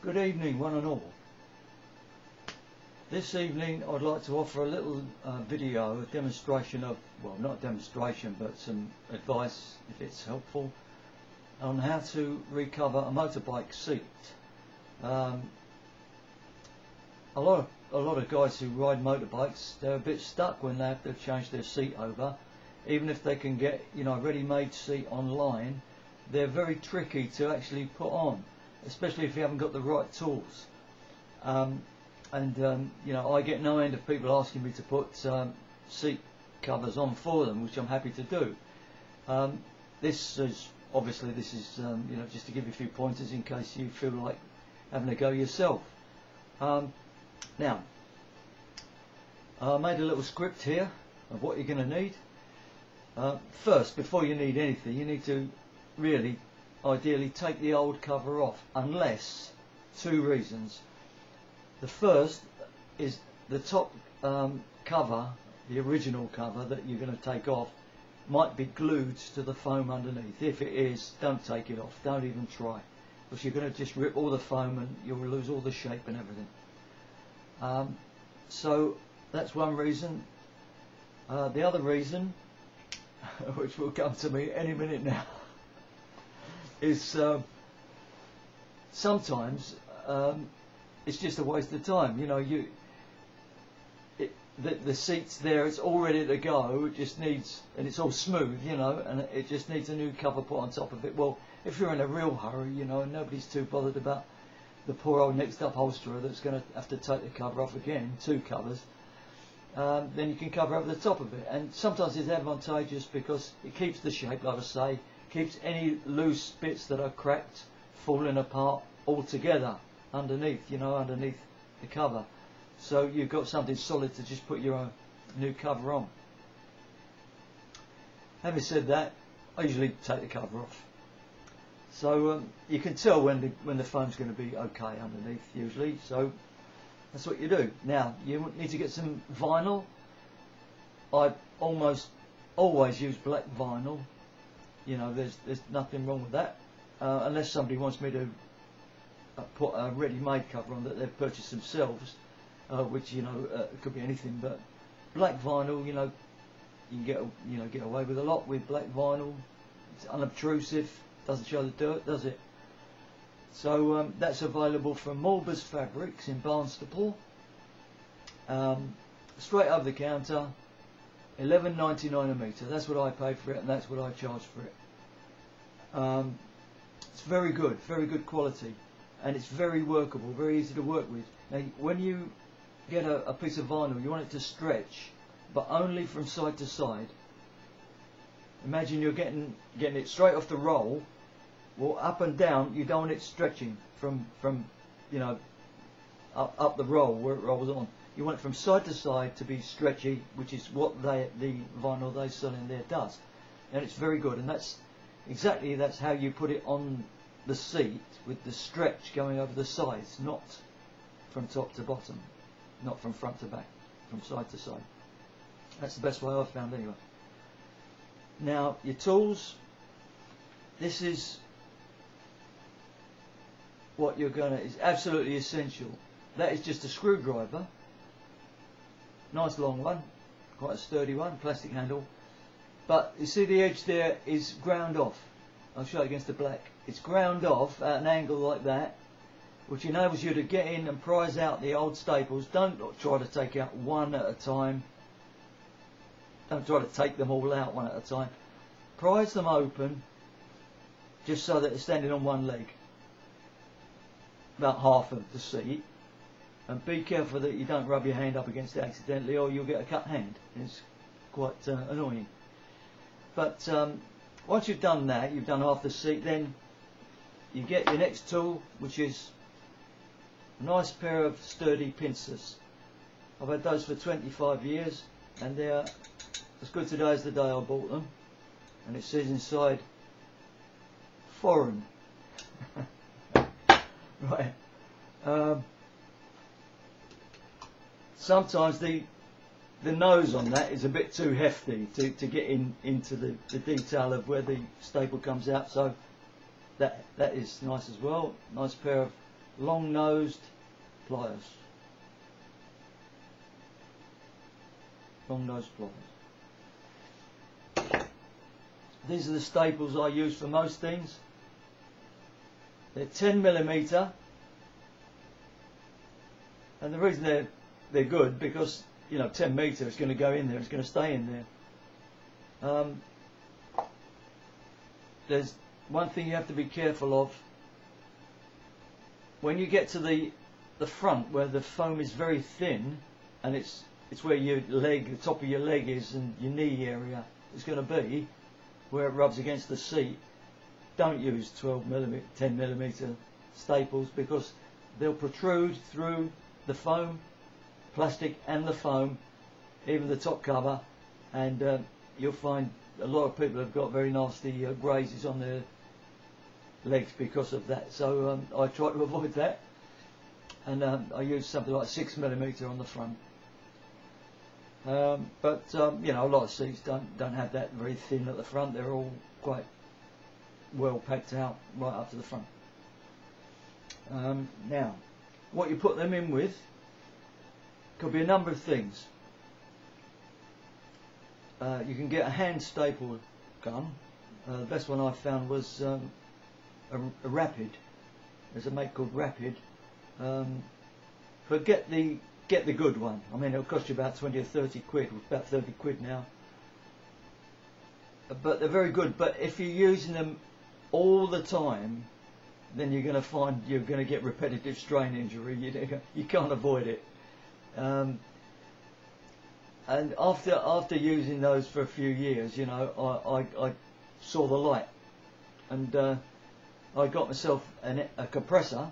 Good evening, one and all. This evening I'd like to offer a little video, a demonstration of, well, not a demonstration, but some advice, if it's helpful, on how to recover a motorbike seat. A lot of guys who ride motorbikes, they're a bit stuck when they have to change their seat over. Even if they can get, a ready-made seat online, they're very tricky to actually put on, especially if you haven't got the right tools. I get no end of people asking me to put seat covers on for them, which I'm happy to do. This is just to give you a few pointers in case you feel like having a go yourself. Now, I made a little script here of what you're going to need. First, before you need anything, you need to really, ideally, take the old cover off, unless two reasons. The first is the top cover, the original cover that you're going to take off, might be glued to the foam underneath. If it is, don't take it off, don't even try, because you're going to just rip all the foam and you'll lose all the shape and everything. So that's one reason. The other reason, which will come to me any minute now, is sometimes it's just a waste of time. The seat's there, it's all ready to go, it just needs, and it's all smooth, and it just needs a new cover put on top of it. Well, if you're in a real hurry, and nobody's too bothered about the poor old next upholsterer that's going to have to take the cover off again, two covers, then you can cover over the top of it. And sometimes it's advantageous because it keeps the shape, like I say, keeps any loose bits that are cracked, falling apart altogether underneath, underneath the cover. So you've got something solid to just put your new cover on. Having said that, I usually take the cover off. So you can tell when the foam's going to be okay underneath usually. So that's what you do. Now you need to get some vinyl. I almost always use black vinyl. There's nothing wrong with that, unless somebody wants me to put a ready-made cover on that they've purchased themselves, which it could be anything. But black vinyl, you can get away with a lot with black vinyl. It's unobtrusive, doesn't show the dirt, does it? So that's available from Mulber's Fabrics in Barnstaple. Straight over the counter, $11.99 a metre. That's what I paid for it, and that's what I charge for it. It's very good quality, and it's very workable, very easy to work with. Now, when you get a piece of vinyl, you want it to stretch, but only from side to side. Imagine you're getting it straight off the roll. Well, up and down, you don't want it stretching from up the roll where it rolls on. You want it from side to side to be stretchy, which is what the vinyl they sell in there does, and it's very good. And that's how you put it on the seat, with the stretch going over the sides, not from top to bottom, not from front to back, from side to side. That's the best way I've found anyway. Now, your tools. This is what is absolutely essential. That is just a screwdriver, nice long one, quite a sturdy one, plastic handle. But you see the edge there is ground off. I'll show you against the black. It's ground off at an angle like that, which enables you to get in and prise out the old staples. Don't try to take out one at a time. Don't try to take them all out one at a time. Prise them open, just so that it's standing on one leg, about half of the seat. And be careful that you don't rub your hand up against it accidentally, or you'll get a cut hand. It's quite annoying. But once you've done that, you've done half the seat, then you get your next tool, which is a nice pair of sturdy pincers. I've had those for 25 years, and they're as good today as the day I bought them. And it says inside, foreign. Right. Sometimes the nose on that is a bit too hefty to get into the detail of where the staple comes out, so that is nice as well. Nice pair of long-nosed pliers. Long-nosed pliers. These are the staples I use for most things. They're 10mm, and the reason they're good because 10 metre is going to go in there, it's going to stay in there. There's one thing you have to be careful of. When you get to the front where the foam is very thin, and it's where your leg, the top of your leg is, and your knee area is going to be, where it rubs against the seat, don't use 12mm, 10mm staples because they'll protrude through the foam, plastic and the foam, even the top cover, and you'll find a lot of people have got very nasty grazes on their legs because of that. So I try to avoid that, and I use something like 6mm on the front. But a lot of seats don't have that very thin at the front. They're all quite well packed out right up to the front. Now, what you put them in with could be a number of things. You can get a hand staple gun. The best one I found was a Rapid. There's a make called Rapid, but get the good one. I mean, it'll cost you about 20 or 30 quid, about 30 quid now. But they're very good. But if you're using them all the time, then you're going to find you're going to get repetitive strain injury. You can't avoid it. And after using those for a few years, I saw the light, and I got myself a compressor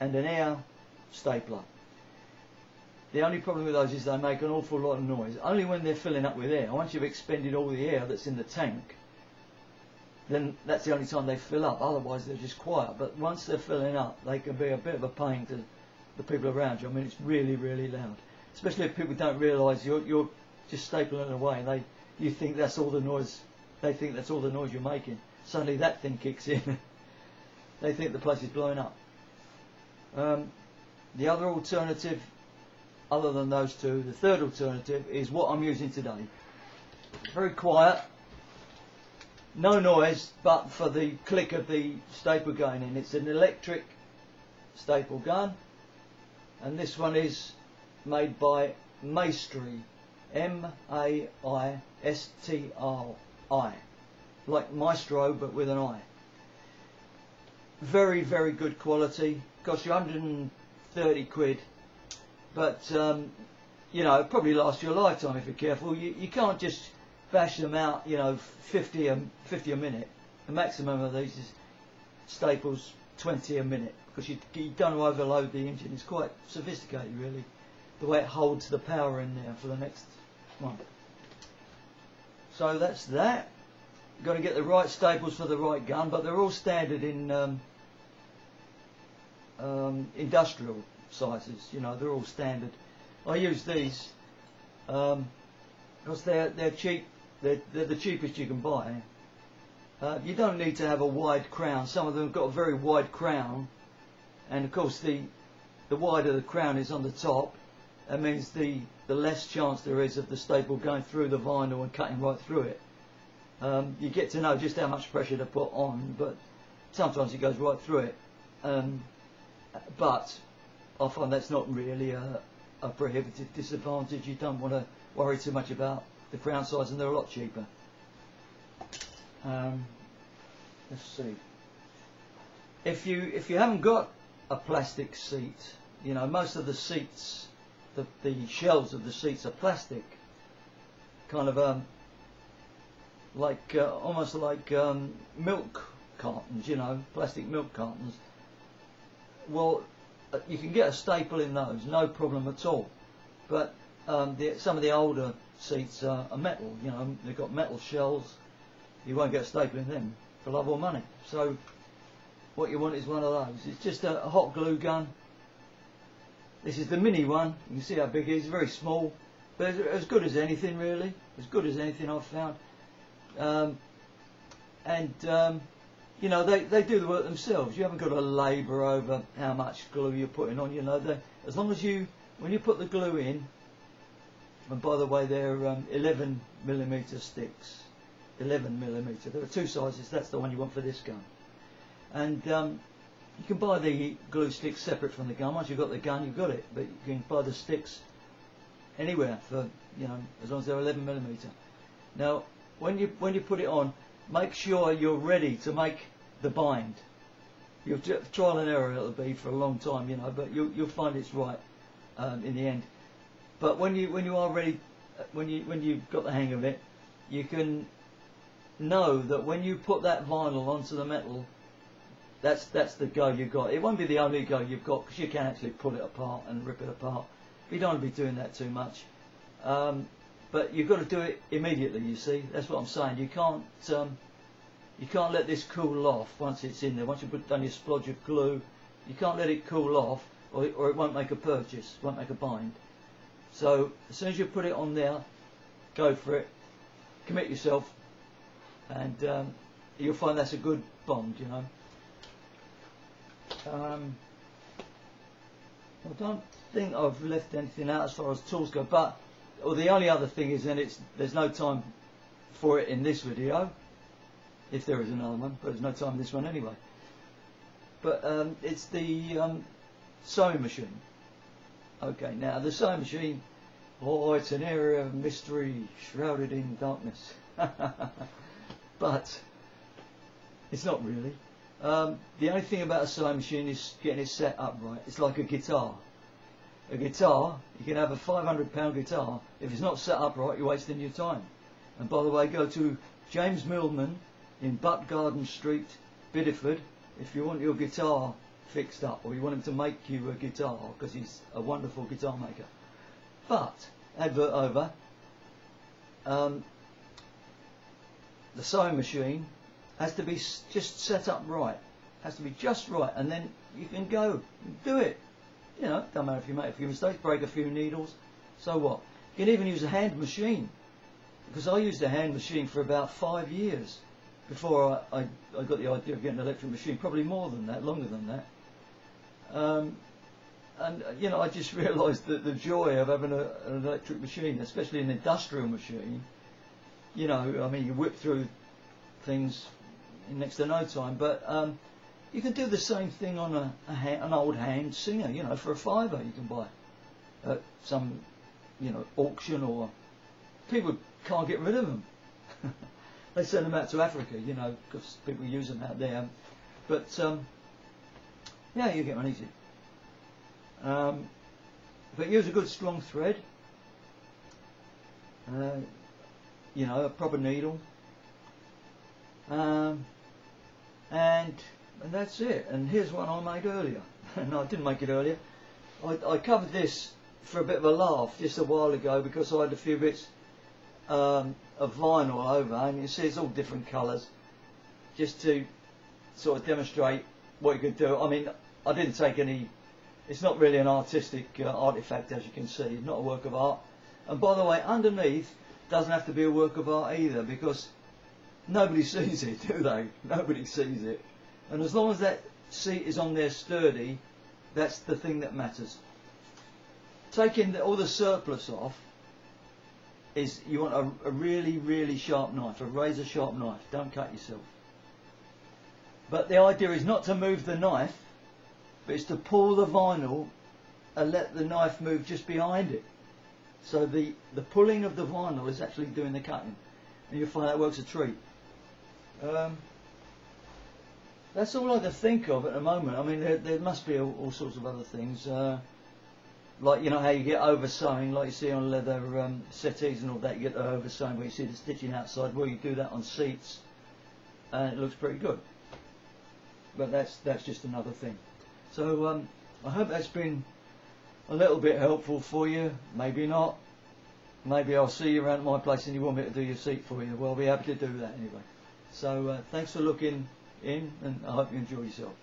and an air stapler. The only problem with those is they make an awful lot of noise, only when they're filling up with air. Once you've expended all the air that's in the tank, then that's the only time they fill up. Otherwise they're just quiet. But once they're filling up, they can be a bit of a pain to the people around you. I mean, it's really, really loud. Especially if people don't realise you're just stapling it away, and you think that's all the noise. They think that's all the noise you're making. Suddenly that thing kicks in. They think the place is blowing up. The other alternative, other than those two, the third alternative is what I'm using today. Very quiet, no noise, but for the click of the staple going in. It's an electric staple gun, and this one is made by Maistri, M-A-I-S-T-R-I, like Maestro but with an I. Very, very good quality. Costs you 130 quid, but it probably lasts you a lifetime if you're careful. You can't just bash them out, 50 a minute. The maximum of these is staples 20 a minute, because you don't overload the engine. It's quite sophisticated, really, the way it holds the power in there for the next one. So that's that. You've got to get the right staples for the right gun, but they're all standard in industrial sizes. They're all standard. I use these because they're cheap. They're the cheapest you can buy. You don't need to have a wide crown. Some of them have got a very wide crown, and of course the wider the crown is on the top, that means the less chance there is of the staple going through the vinyl and cutting right through it. You get to know just how much pressure to put on, but sometimes it goes right through it. But I find that's not really a prohibitive disadvantage. You don't want to worry too much about the crown size, and they're a lot cheaper. Let's see. If you haven't got a plastic seat, most of the seats, the shells of the seats are plastic, kind of almost like milk cartons, plastic milk cartons. Well, you can get a staple in those, no problem at all. But some of the older seats are metal, they've got metal shells. You won't get a staple in them for love or money. So what you want is one of those. It's just a hot glue gun. This is the mini one. You can see how big it is. It's very small, but it's as good as anything, really. As good as anything I've found. you know, they do the work themselves. You haven't got to labour over how much glue you're putting on. You know, as long as when you put the glue in, and by the way, they're 11mm sticks. 11mm. There are two sizes. That's the one you want for this gun. And you can buy the glue sticks separate from the gun. Once you've got the gun, you've got it. But you can buy the sticks anywhere for, you know, as long as they're 11mm. Now, when you put it on, make sure you're ready to make the bind. You'll trial and error it'll be for a long time, you know, but you'll find it's right in the end. But when you are ready, when you've got the hang of it, you can know that when you put that vinyl onto the metal, that's the go you've got. It won't be the only go you've got, because you can actually pull it apart and rip it apart. But you don't want to be doing that too much. But you've got to do it immediately. You see, that's what I'm saying. You can't let this cool off once it's in there. Once you've done your splodge of glue, you can't let it cool off, or it won't make a purchase, won't make a bind. So as soon as you put it on there, go for it, commit yourself, and you'll find that's a good bond, you know. I don't think I've left anything out as far as tools go, but the only other thing is, and there's no time for it in this video, if there is another one, but there's no time in this one anyway. But it's the sewing machine. Okay, now the sewing machine, oh, it's an area of mystery shrouded in darkness. But it's not really. The only thing about a sewing machine is getting it set up right. It's like a guitar. A guitar, you can have a £500 guitar. If it's not set up right, you're wasting your time. And by the way, go to James Millman in Butt Garden Street, Bideford, if you want your guitar fixed up, or you want him to make you a guitar, because he's a wonderful guitar maker. But, advert over, the sewing machine has to be just set up right. Has to be just right, and then you can go do it. You know, don't matter if you make a few mistakes, break a few needles, so what? You can even use a hand machine, because I used a hand machine for about 5 years before I got the idea of getting an electric machine, probably more than that, longer than that. And you know, I just realised that the joy of having an electric machine, especially an industrial machine, you know, I mean, you whip through things in next to no time, but you can do the same thing on an old hand singer, you know, for a £5 you can buy at some, you know, auction, or people can't get rid of them. They send them out to Africa, you know, because people use them out there. But yeah, you get one easy. But use a good strong thread, you know, a proper needle, and that's it. And here's one I made earlier. No, I didn't make it earlier. I covered this for a bit of a laugh just a while ago, because I had a few bits of vinyl over, and you see it's all different colours, just to sort of demonstrate what you could do. I mean, I didn't take any, it's not really an artistic artifact, as you can see. It's not a work of art. And by the way, underneath doesn't have to be a work of art either, because nobody sees it, do they? Nobody sees it. And as long as that seat is on there sturdy, that's the thing that matters. Taking all the surplus off is, you want a really, really sharp knife, a razor sharp knife. Don't cut yourself. But the idea is not to move the knife, but it's to pull the vinyl and let the knife move just behind it. So the pulling of the vinyl is actually doing the cutting, and you'll find that works a treat. That's all I can think of at the moment. I mean, there must be all sorts of other things, like, you know, how you get over sewing, like you see on leather settees and all that. You get the over sewing where you see the stitching outside. Well, you do that on seats, and it looks pretty good. But that's just another thing. So I hope that's been a little bit helpful for you. Maybe not. Maybe I'll see you around at my place and you want me to do your seat for you. Well, I'll be happy to do that anyway. So thanks for looking in, and I hope you enjoy yourself.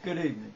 Good evening.